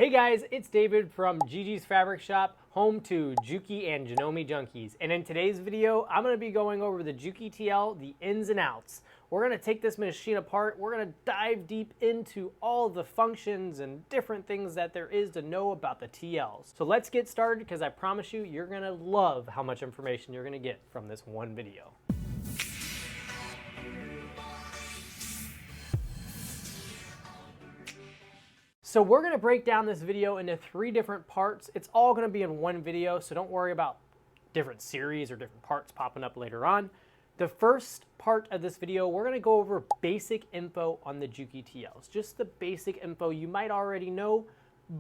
Hey guys, it's David from Gigi's Fabric Shop, home to Juki and Janome Junkies. And in today's video, I'm going to be going over the Juki TL, the ins and outs. We're going to take this machine apart. We're going to dive deep into all the functions and different things that there is to know about the TLs. So let's get started because I promise you, you're going to love how much information you're going to get from this one video. So we're going to break down this video into 3 different parts. It's all going to be in one video, so don't worry about different series or different parts popping up later on. The first part of this video, we're going to go over basic info on the Juki TLs. Just the basic info you might already know,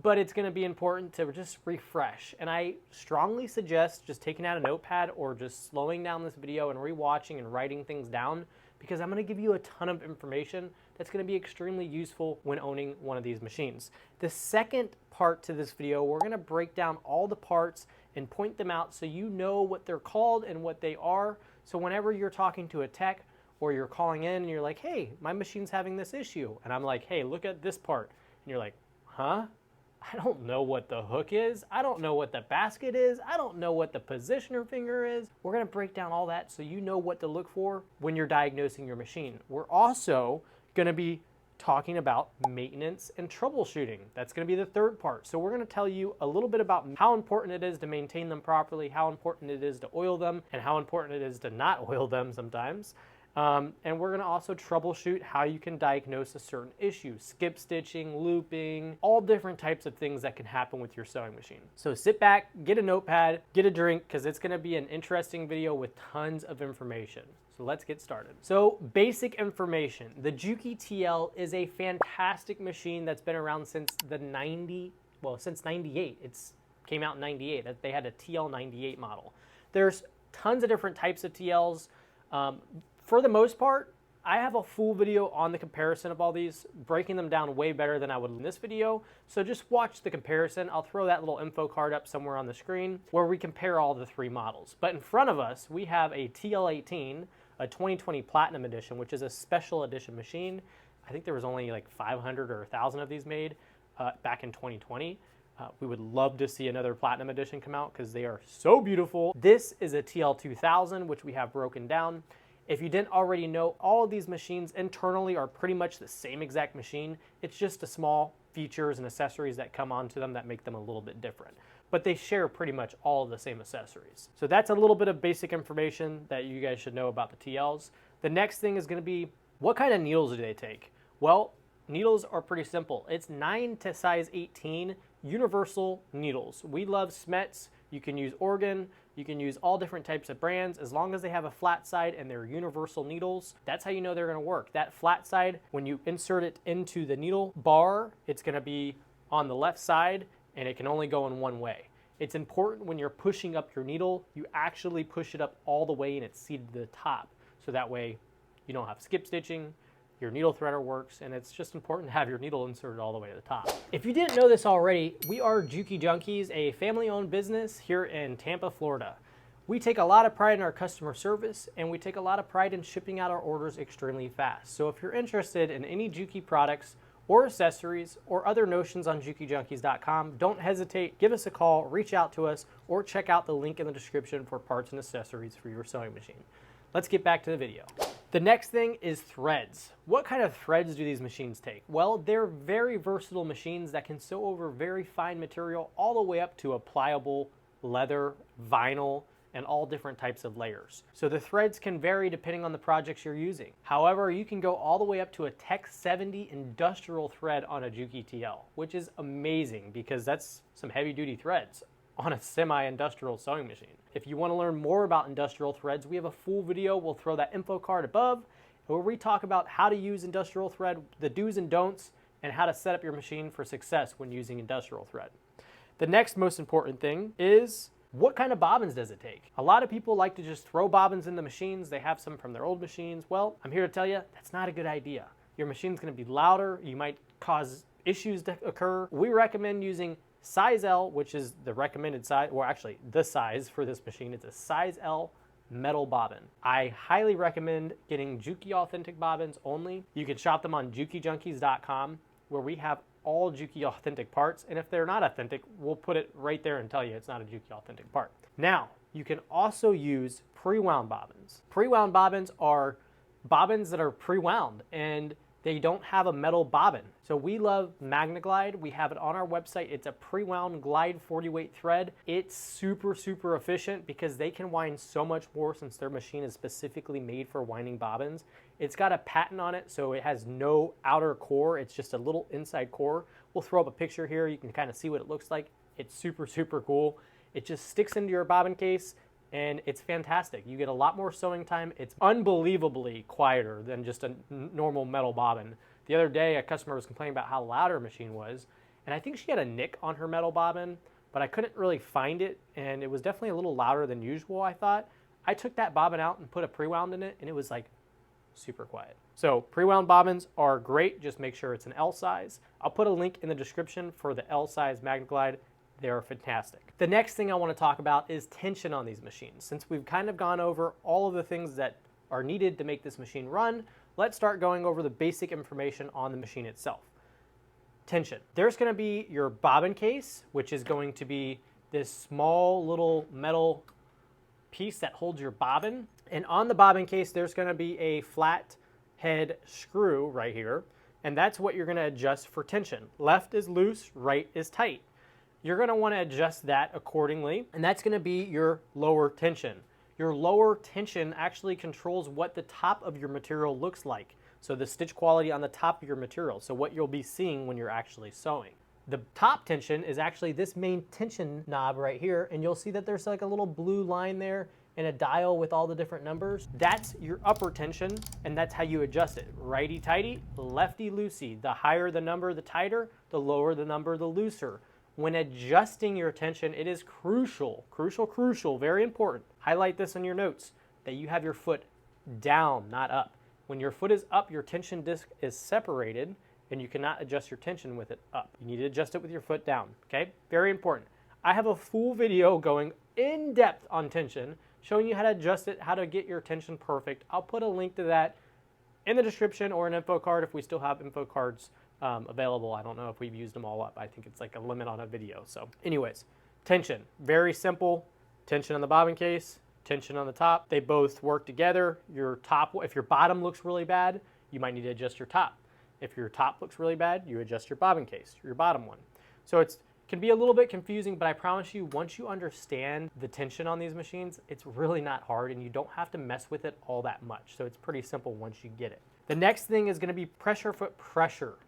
but it's going to be important to just refresh. And I strongly suggest just taking out a notepad or just slowing down this video and rewatching and writing things down, because I'm going to give you a ton of information that's going to be extremely useful when owning one of these machines. The second part to this video, we're going to break down all the parts and point them out so you know what they're called and what they are. So whenever you're talking to a tech or you're calling in and you're like, hey, my machine's having this issue, and I'm like, hey, look at this part, and you're like, huh? I don't know what the hook is. I don't know what the basket is. I don't know what the positioner finger is. We're going to break down all that so you know what to look for when you're diagnosing your machine. We're also going to be talking about maintenance and troubleshooting. That's going to be the third part. So we're going to tell you a little bit about how important it is to maintain them properly, how important it is to oil them, and how important it is to not oil them sometimes. And we're going to also troubleshoot how you can diagnose a certain issue, skip stitching, looping, all different types of things that can happen with your sewing machine. So sit back, get a notepad, get a drink, because it's going to be an interesting video with tons of information. So let's get started. So basic information. The Juki TL is a fantastic machine that's been around since since 98. It's came out in 98. They had a TL98 model. There's tons of different types of TLs. For the most part, I have a full video on the comparison of all these, breaking them down way better than I would in this video. So just watch the comparison. I'll throw that little info card up somewhere on the screen where we compare all the 3 models. But in front of us, we have a TL18, a 2020 Platinum Edition, which is a special edition machine. I think there was only like 500 or 1,000 of these made back in 2020. We would love to see another Platinum Edition come out because they are so beautiful. This is a TL2000, which we have broken down. If you didn't already know, all of these machines internally are pretty much the same exact machine. It's just the small features and accessories that come onto them that make them a little bit different. But they share pretty much all of the same accessories. So that's a little bit of basic information that you guys should know about the TLs. The next thing is going to be, what kind of needles do they take? Well, needles are pretty simple. It's 9 to size 18 universal needles. We love Schmetz. You can use Organ. You can use all different types of brands as long as they have a flat side and they're universal needles. That's how you know they're going to work. That flat side, when you insert it into the needle bar, it's going to be on the left side and it can only go in one way. It's important when you're pushing up your needle, you actually push it up all the way and it's seated to the top. So that way you don't have skip stitching, your needle threader works, and it's just important to have your needle inserted all the way to the top. If you didn't know this already, we are Juki Junkies, a family-owned business here in Tampa, Florida. We take a lot of pride in our customer service, and we take a lot of pride in shipping out our orders extremely fast. So if you're interested in any Juki products or accessories or other notions on JukiJunkies.com, don't hesitate, give us a call, reach out to us, or check out the link in the description for parts and accessories for your sewing machine. Let's get back to the video. The next thing is threads. What kind of threads do these machines take? Well, they're very versatile machines that can sew over very fine material all the way up to a pliable leather, vinyl, and all different types of layers. So the threads can vary depending on the projects you're using. However, you can go all the way up to a Tech 70 industrial thread on a Juki TL, which is amazing because that's some heavy duty threads on a semi-industrial sewing machine. If you want to learn more about industrial threads, we have a full video. We'll throw that info card above where we talk about how to use industrial thread, the do's and don'ts, and how to set up your machine for success when using industrial thread. The next most important thing is, what kind of bobbins does it take? A lot of people like to just throw bobbins in the machines. They have some from their old machines. Well, I'm here to tell you that's not a good idea. Your machine's going to be louder. You might cause issues to occur. We recommend using size L, which is the recommended size, or actually the size for this machine. It's a size L metal bobbin. I highly recommend getting Juki authentic bobbins only. You can shop them on JukiJunkies.com, where we have all Juki authentic parts, and if they're not authentic, we'll put it right there and tell you it's not a Juki authentic part. Now, you can also use pre-wound bobbins. Pre-wound bobbins are bobbins that are pre-wound, and they don't have a metal bobbin. So we love MagnaGlide. We have it on our website. It's a pre-wound Glide 40-weight thread. It's super, super efficient because they can wind so much more since their machine is specifically made for winding bobbins. It's got a patent on it, so it has no outer core. It's just a little inside core. We'll throw up a picture here. You can kind of see what it looks like. It's super, super cool. It just sticks into your bobbin case, and it's fantastic. You get a lot more sewing time. It's unbelievably quieter than just a normal metal bobbin. The other day, a customer was complaining about how loud her machine was, and I think she had a nick on her metal bobbin, but I couldn't really find it, and it was definitely a little louder than usual, I thought. I took that bobbin out and put a pre-wound in it, and it was like super quiet. So pre-wound bobbins are great. Just make sure it's an L size. I'll put a link in the description for the L size MagnaGlide. They're fantastic. The next thing I want to talk about is tension on these machines. Since we've kind of gone over all of the things that are needed to make this machine run, let's start going over the basic information on the machine itself. Tension. There's going to be your bobbin case, which is going to be this small little metal piece that holds your bobbin. And on the bobbin case, there's going to be a flat head screw right here. And that's what you're going to adjust for tension. Left is loose, right is tight. You're going to want to adjust that accordingly, and that's going to be your lower tension. Your lower tension actually controls what the top of your material looks like. So the stitch quality on the top of your material, so what you'll be seeing when you're actually sewing. The top tension is actually this main tension knob right here, and you'll see that there's like a little blue line there and a dial with all the different numbers. That's your upper tension, and that's how you adjust it. Righty-tighty, lefty-loosey. The higher the number, the tighter. The lower the number, the looser. When adjusting your tension, it is crucial, very important. Highlight this in your notes, that you have your foot down, not up. When your foot is up, your tension disc is separated, and you cannot adjust your tension with it up. You need to adjust it with your foot down, okay? Very important. I have a full video going in depth on tension, showing you how to adjust it, how to get your tension perfect. I'll put a link to that in the description or an info card if we still have info cards available. I don't know if we've used them all up. I think it's like a limit on a video. So anyways, tension, very simple. Tension on the bobbin case, tension on the top. They both work together. Your top, if your bottom looks really bad, you might need to adjust your top. If your top looks really bad, you adjust your bobbin case, your bottom one. So it can be a little bit confusing, but I promise you, once you understand the tension on these machines, it's really not hard, and you don't have to mess with it all that much. So it's pretty simple once you get it. The next thing is going to be pressure foot pressure.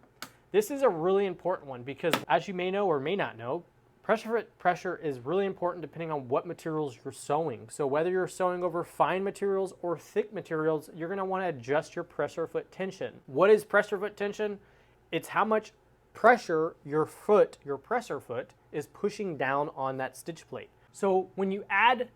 This is a really important one because, as you may know or may not know, pressure foot pressure is really important depending on what materials you're sewing. So whether you're sewing over fine materials or thick materials, you're going to want to adjust your pressure foot tension. What is pressure foot tension? It's how much pressure your presser foot, is pushing down on that stitch plate. So when you add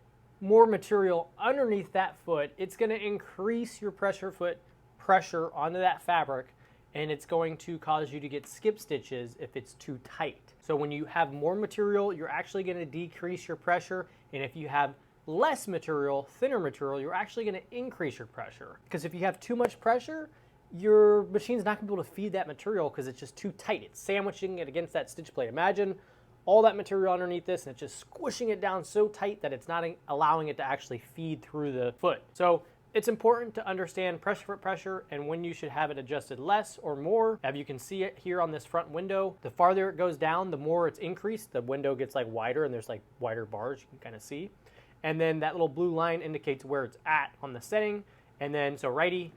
more material underneath that foot, it's going to increase your pressure foot pressure onto that fabric, and it's going to cause you to get skip stitches if it's too tight. So when you have more material, you're actually going to decrease your pressure, and if you have less material, thinner material, you're actually going to increase your pressure. Because if you have too much pressure, your machine's not going to be able to feed that material because it's just too tight. It's sandwiching it against that stitch plate. Imagine all that material underneath this, and it's just squishing it down so tight that it's not allowing it to actually feed through the foot. So it's important to understand pressure foot pressure and when you should have it adjusted less or more. As you can see it here on this front window, the farther it goes down, the more it's increased. The window gets like wider, and there's like wider bars you can kind of see. And then that little blue line indicates where it's at on the setting. And then so righty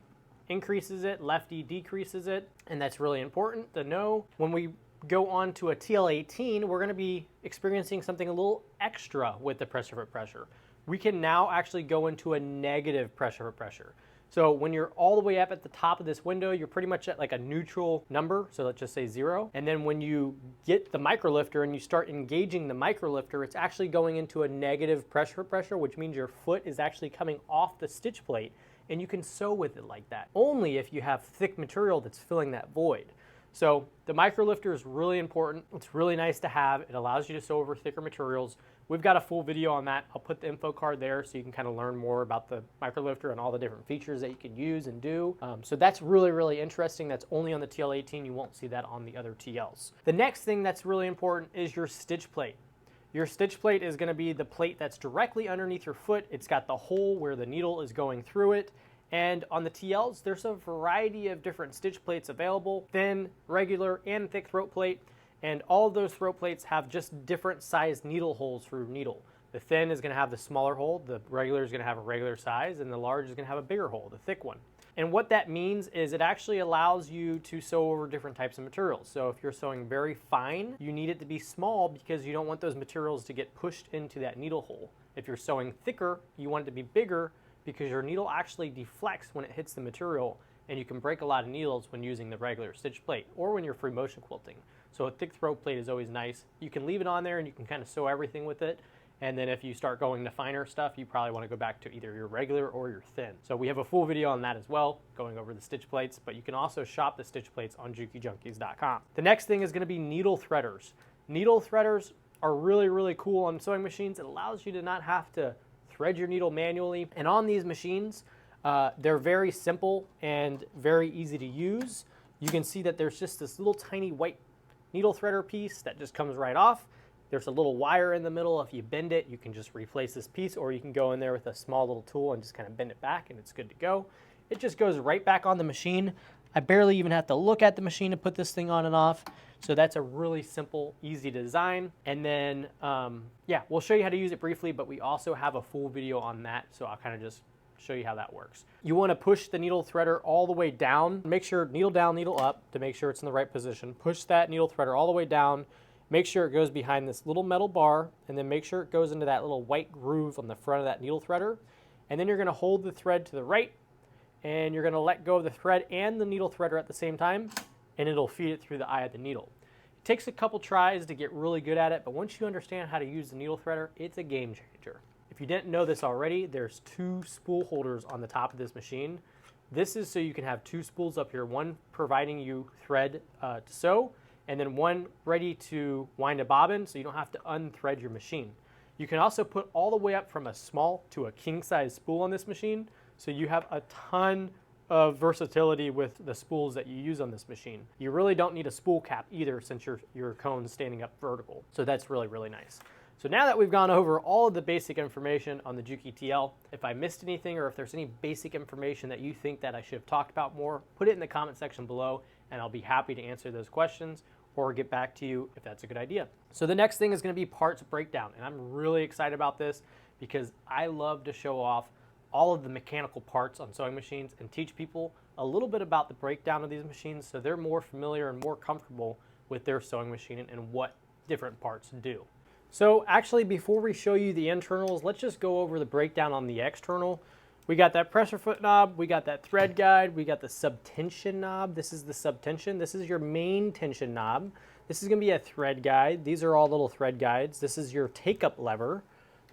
increases it, lefty decreases it. And that's really important to know. When we go on to a TL18, we're going to be experiencing something a little extra with the pressure foot pressure. We can now actually go into a negative pressure foot pressure. So when you're all the way up at the top of this window, you're pretty much at like a neutral number. So let's just say 0. And then when you get the microlifter and you start engaging the microlifter, it's actually going into a negative pressure foot pressure, which means your foot is actually coming off the stitch plate, and you can sew with it like that. Only if you have thick material that's filling that void. So the micro lifter is really important. It's really nice to have. It allows you to sew over thicker materials. We've got a full video on that. I'll put the info card there so you can kind of learn more about the micro lifter and all the different features that you can use and do. So that's really, really interesting. That's only on the TL18. You won't see that on the other TLs. The next thing that's really important is your stitch plate. Your stitch plate is going to be the plate that's directly underneath your foot. It's got the hole where the needle is going through it. And on the TLs, there's a variety of different stitch plates available, thin, regular, and thick throat plate. And all of those throat plates have just different sized needle holes for needle. The thin is going to have the smaller hole, the regular is going to have a regular size, and the large is going to have a bigger hole, the thick one. And what that means is it actually allows you to sew over different types of materials. So if you're sewing very fine, you need it to be small because you don't want those materials to get pushed into that needle hole. If you're sewing thicker, you want it to be bigger because your needle actually deflects when it hits the material, and you can break a lot of needles when using the regular stitch plate or when you're free motion quilting. So a thick throat plate is always nice. You can leave it on there and you can kind of sew everything with it. And then if you start going to finer stuff, you probably want to go back to either your regular or your thin. So we have a full video on that as well, going over the stitch plates, but you can also shop the stitch plates on JukiJunkies.com. The next thing is going to be needle threaders. Needle threaders are really, really cool on sewing machines. It allows you to not have to thread your needle manually. And on these machines, they're very simple and very easy to use. You can see that there's just this little tiny white needle threader piece that just comes right off. There's a little wire in the middle. If you bend it, you can just replace this piece, or you can go in there with a small little tool and just kind of bend it back and it's good to go. It just goes right back on the machine. I barely even have to look at the machine to put this thing on and off. So that's a really simple, easy design. And then, yeah, we'll show you how to use it briefly, but we also have a full video on that. So I'll kind of just show you how that works. You want to push the needle threader all the way down. Make sure needle down, needle up to make sure it's in the right position. Push that needle threader all the way down. Make sure it goes behind this little metal bar, and then make sure it goes into that little white groove on the front of that needle threader. And then you're going to hold the thread to the right, and you're going to let go of the thread and the needle threader at the same time, and it'll feed it through the eye of the needle. It takes a couple tries to get really good at it, but once you understand how to use the needle threader, it's a game changer. If you didn't know this already, there's 2 spool holders on the top of this machine. This is so you can have 2 spools up here, one providing you thread to sew, and then one ready to wind a bobbin so you don't have to unthread your machine. You can also put all the way up from a small to a king size spool on this machine, so you have a ton of versatility with the spools that you use on this machine. You really don't need a spool cap either since your cone's standing up vertical. So that's really, really nice. So now that we've gone over all of the basic information on the Juki TL, if I missed anything or if there's any basic information that you think that I should have talked about more, put it in the comment section below and I'll be happy to answer those questions or get back to you if that's a good idea. So the next thing is going to be parts breakdown, and I'm really excited about this because I love to show off all of the mechanical parts on sewing machines and teach people a little bit about the breakdown of these machines so they're more familiar and more comfortable with their sewing machine and what different parts do. So actually, before we show you the internals, let's just go over the breakdown on the external. We got that pressure foot knob, we got that thread guide, we got the subtension knob. This is the subtension. This is your main tension knob. This is going to be a thread guide. These are all little thread guides. This is your take-up lever.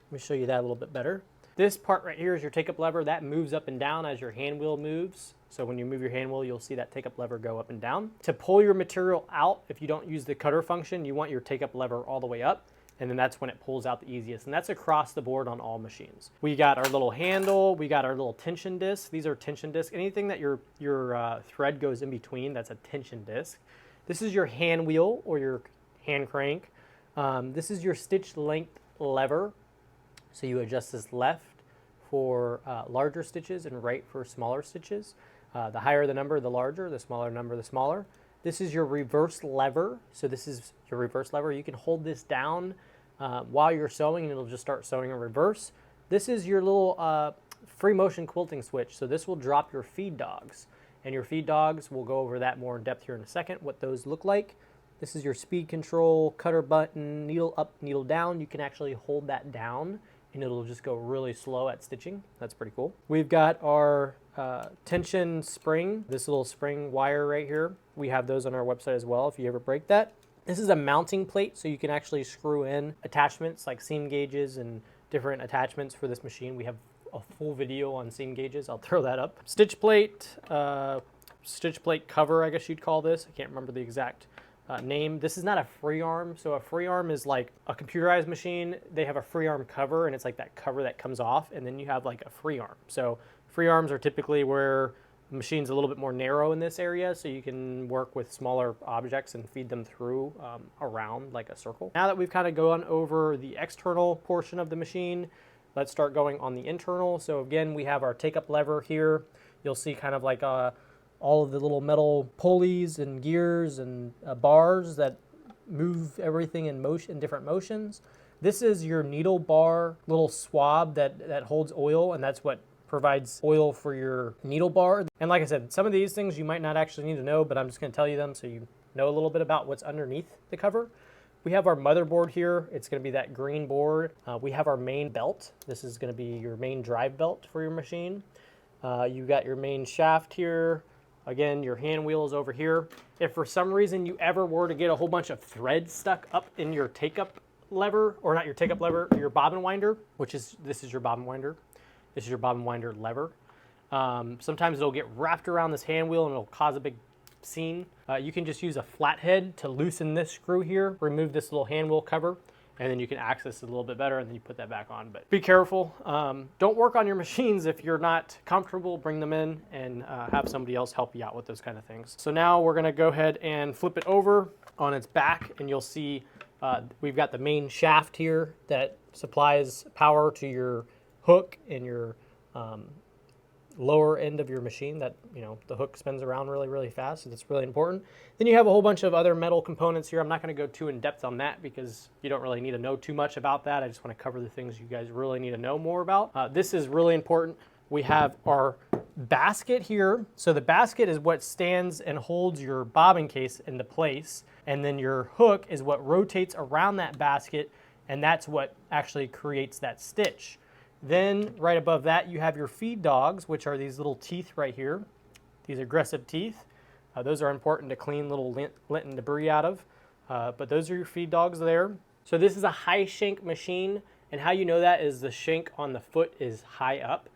Let me show you that a little bit better. This part right here is your take-up lever. That moves up and down as your hand wheel moves. So when you move your hand wheel, you'll see that take-up lever go up and down. To pull your material out, if you don't use the cutter function, you want your take-up lever all the way up. And then that's when it pulls out the easiest. And that's across the board on all machines. We got our little handle. We got our little tension disc. These are tension discs. Anything that your thread goes in between, that's a tension disc. This is your hand wheel or your hand crank. This is your stitch length lever. So you adjust this left for larger stitches and right for smaller stitches. The higher the number, the larger. The smaller number, the smaller. This is your reverse lever. So this is your reverse lever. You can hold this down while you're sewing and it'll just start sewing in reverse. This is your little free motion quilting switch. So this will drop your feed dogs. And your feed dogs, we'll go over that more in depth here in a second, what those look like. This is your speed control, cutter button, needle up, needle down. You can actually hold that down and it'll just go really slow at stitching. That's pretty cool. We've got our tension spring, this little spring wire right here. We have those on our website as well if you ever break that. This is a mounting plate, so you can actually screw in attachments like seam gauges and different attachments for this machine. We have a full video on seam gauges. I'll throw that up. Stitch plate, stitch plate cover, I guess you'd call this. I can't remember the exact name. This is not a free arm. So a free arm is like a computerized machine. They have a free arm cover, and it's like that cover that comes off, and then you have like a free arm. So free arms are typically where the machine's a little bit more narrow in this area, so you can work with smaller objects and feed them through around like a circle. Now that we've kind of gone over the external portion of the machine, let's start going on the internal. So again, we have our take-up lever here. You'll see kind of like all of the little metal pulleys and gears and bars that move everything in motion, in different motions. This is your needle bar little swab that holds oil, and that's what provides oil for your needle bar. And like I said, some of these things you might not actually need to know, but I'm just going to tell you them so you know a little bit about what's underneath the cover. We have our motherboard here. It's going to be that green board. We have our main belt. This is going to be your main drive belt for your machine. You got your main shaft here. Again, your hand wheel is over here. If for some reason you ever were to get a whole bunch of thread stuck up in your take-up lever, or not your take-up lever, your bobbin winder, this is your bobbin winder. This is your bobbin winder lever. Sometimes it'll get wrapped around this hand wheel and it'll cause a big scene. You can just use a flathead to loosen this screw here, remove this little hand wheel cover, and then you can access it a little bit better, and then you put that back on. But be careful. Don't work on your machines if you're not comfortable. Bring them in and have somebody else help you out with those kind of things. So now we're gonna go ahead and flip it over on its back, and you'll see we've got the main shaft here that supplies power to your hook and your lower end of your machine. That, you know, the hook spins around really, really fast, so that's really important. Then you have a whole bunch of other metal components here. I'm not going to go too in depth on that because you don't really need to know too much about that. I just want to cover the things you guys really need to know more about. This is really important. We have our basket here. So the basket is what stands and holds your bobbin case into place, and then your hook is what rotates around that basket, and that's what actually creates that stitch. Then right above that, you have your feed dogs, which are these little teeth right here, these aggressive teeth. Those are important to clean little lint and debris out of, but those are your feed dogs there. So this is a high shank machine, and how you know that is the shank on the foot is high up.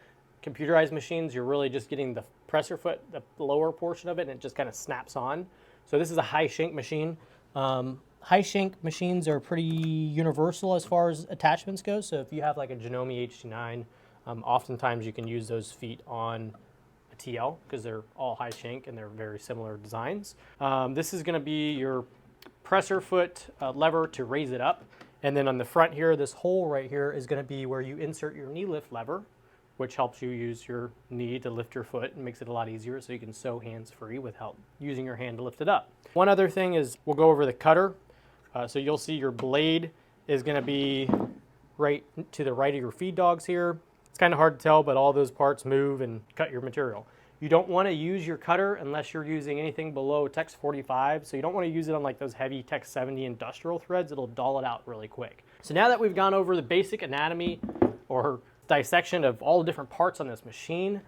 Computerized machines, you're really just getting the presser foot, the lower portion of it, and it just kind of snaps on. So this is a high shank machine. High shank machines are pretty universal as far as attachments go. So if you have like a Janome HT9, oftentimes you can use those feet on a TL because they're all high shank and they're very similar designs. This is going to be your presser foot lever to raise it up. And then on the front here, this hole right here is going to be where you insert your knee lift lever, which helps you use your knee to lift your foot and makes it a lot easier so you can sew hands-free without using your hand to lift it up. One other thing is we'll go over the cutter. So you'll see your blade is going to be right to the right of your feed dogs here. It's kind of hard to tell, but all those parts move and cut your material. You don't want to use your cutter unless you're using anything below Tex 45. So you don't want to use it on like those heavy Tex 70 industrial threads. It'll dull it out really quick. So now that we've gone over the basic anatomy or dissection of all the different parts on this machine,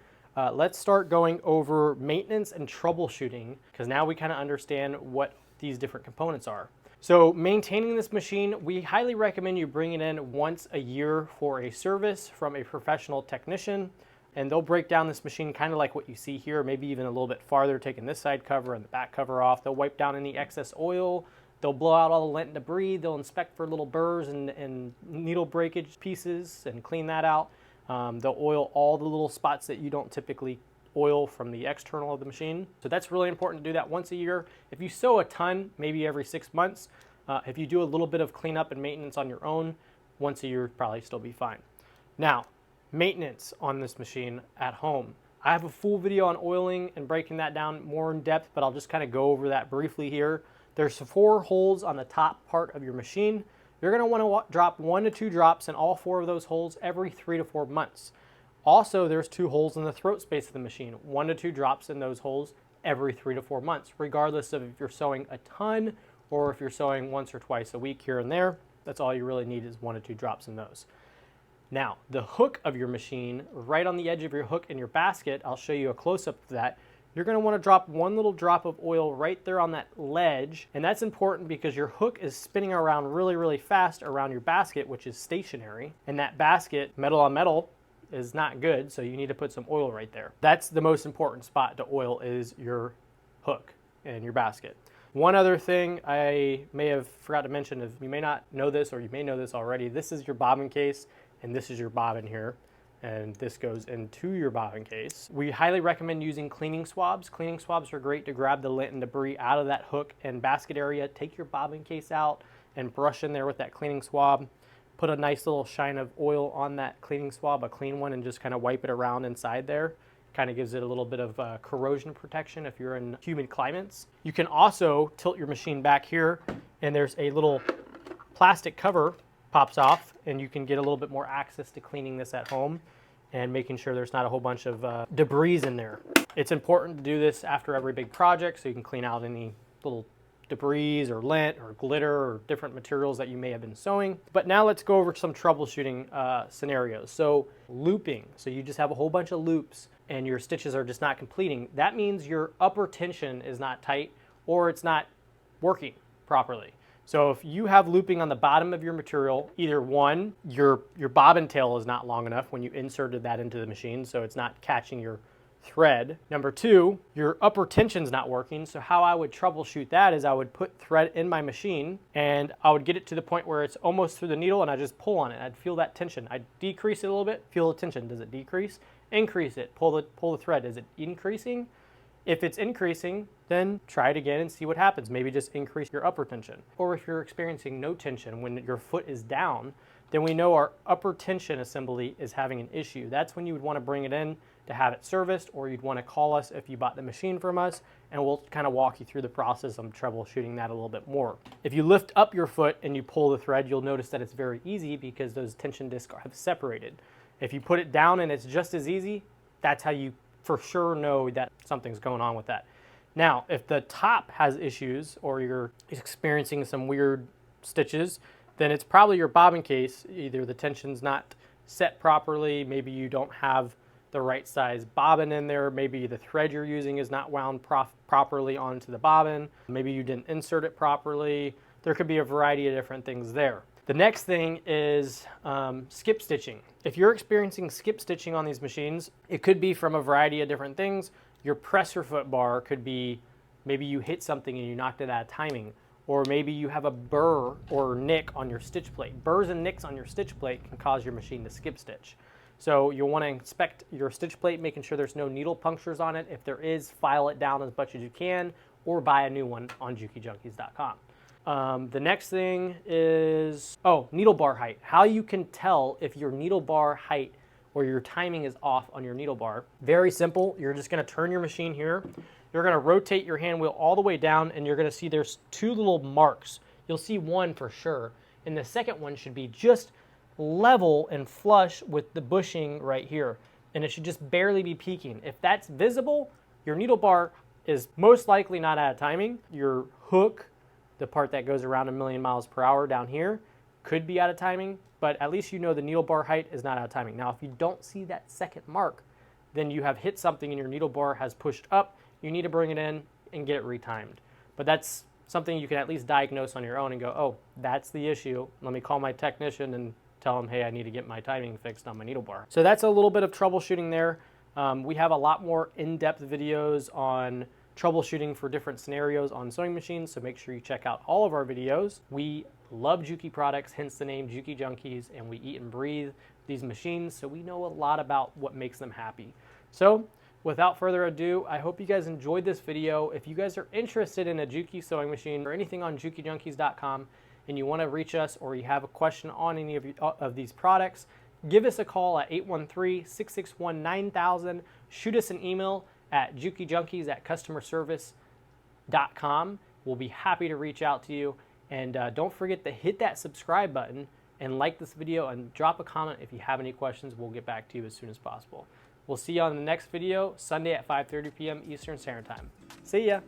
let's start going over maintenance and troubleshooting, because now we kind of understand what these different components are. So maintaining this machine, we highly recommend you bring it in once a year for a service from a professional technician, and they'll break down this machine kind of like what you see here, maybe even a little bit farther, taking this side cover and the back cover off. They'll wipe down any excess oil, they'll blow out all the lint and debris, they'll inspect for little burrs and needle breakage pieces and clean that out. They'll oil all the little spots that you don't typically oil from the external of the machine. So that's really important to do that once a year. If you sew a ton, maybe every 6 months. If you do a little bit of cleanup and maintenance on your own, once a year probably still be fine. Now, maintenance on this machine at home. I have a full video on oiling and breaking that down more in depth, but I'll just kind of go over that briefly here. There's 4 holes on the top part of your machine. You're going to want to drop 1 to 2 drops in all 4 of those holes every 3 to 4 months. Also, there's 2 holes in the throat space of the machine. 1 to 2 drops in those holes every 3 to 4 months, regardless of if you're sewing a ton or if you're sewing once or twice a week here and there. That's all you really need is 1 to 2 drops in those. Now, the hook of your machine, right on the edge of your hook in your basket, I'll show you a close-up of that. You're going to want to drop 1 little drop of oil right there on that ledge, and that's important because your hook is spinning around really, really fast around your basket, which is stationary, and that basket, metal on metal, is not good, so you need to put some oil right there. That's the most important spot to oil, is your hook and your basket. One other thing I may have forgot to mention, is you may not know this, or you may know this already, this is your bobbin case and this is your bobbin here, and this goes into your bobbin case. We highly recommend using cleaning swabs. Cleaning swabs are great to grab the lint and debris out of that hook and basket area. Take your bobbin case out and brush in there with that cleaning swab. Put a nice little shine of oil on that cleaning swab, a clean one, and just kind of wipe it around inside there. Kind of gives it a little bit of corrosion protection if you're in humid climates. You can also tilt your machine back here, and there's a little plastic cover pops off, and you can get a little bit more access to cleaning this at home and making sure there's not a whole bunch of debris in there. It's important to do this after every big project so you can clean out any little debris or lint or glitter or different materials that you may have been sewing. But now let's go over some troubleshooting scenarios. So looping, so you just have a whole bunch of loops and your stitches are just not completing. That means your upper tension is not tight or it's not working properly. So if you have looping on the bottom of your material, either one, your bobbin tail is not long enough when you inserted that into the machine, so it's not catching your thread. Number two, your upper tension's not working. So how I would troubleshoot that is I would put thread in my machine and I would get it to the point where it's almost through the needle and I just pull on it. I'd feel that tension. I'd decrease it a little bit, feel the tension. Does it decrease? Increase it, pull the thread. Is it increasing? If it's increasing, then try it again and see what happens. Maybe just increase your upper tension. Or if you're experiencing no tension when your foot is down, then we know our upper tension assembly is having an issue. That's when you would want to bring it in to have it serviced, or you'd want to call us if you bought the machine from us, and we'll kind of walk you through the process of troubleshooting that a little bit more. If you lift up your foot and you pull the thread, you'll notice that it's very easy because those tension discs have separated. If you put it down and it's just as easy, that's how you for sure know that something's going on with that. Now, if the top has issues or you're experiencing some weird stitches, then it's probably your bobbin case. Either the tension's not set properly, maybe you don't have the right size bobbin in there, maybe the thread you're using is not wound properly onto the bobbin, maybe you didn't insert it properly. There could be a variety of different things there. The next thing is skip stitching. If you're experiencing skip stitching on these machines, it could be from a variety of different things. Your presser foot bar could be, maybe you hit something and you knocked it out of timing, or maybe you have a burr or nick on your stitch plate. Burrs and nicks on your stitch plate can cause your machine to skip stitch. So you'll want to inspect your stitch plate, making sure there's no needle punctures on it. If there is, file it down as much as you can, or buy a new one on JukiJunkies.com. The next thing is, needle bar height. How you can tell if your needle bar height or your timing is off on your needle bar. Very simple. You're just going to turn your machine here. You're going to rotate your hand wheel all the way down, and you're going to see there's two little marks. You'll see one for sure, and the second one should be just level and flush with the bushing right here, and it should just barely be peaking. If that's visible, your needle bar is most likely not out of timing. Your hook, the part that goes around 1,000,000 miles per hour down here, could be out of timing, but at least you know the needle bar height is not out of timing. Now, if you don't see that second mark, then you have hit something and your needle bar has pushed up. You need to bring it in and get it retimed. But that's something you can at least diagnose on your own and go, oh, that's the issue. Let me call my technician and tell him, hey, I need to get my timing fixed on my needle bar. So that's a little bit of troubleshooting there. We have a lot more in-depth videos on troubleshooting for different scenarios on sewing machines, so make sure you check out all of our videos. We love Juki products, hence the name Juki Junkies, and we eat and breathe these machines, so we know a lot about what makes them happy. So without further ado, I hope you guys enjoyed this video. If you guys are interested in a Juki sewing machine or anything on JukiJunkies.com and you want to reach us, or you have a question on any of these products, give us a call at 813-661-9000. Shoot us an email at jukijunkies@customerservice.com. We'll be happy to reach out to you. And don't forget to hit that subscribe button and like this video and drop a comment if you have any questions. We'll get back to you as soon as possible. We'll see you on the next video, Sunday at 5:30 p.m. Eastern Standard Time. See ya.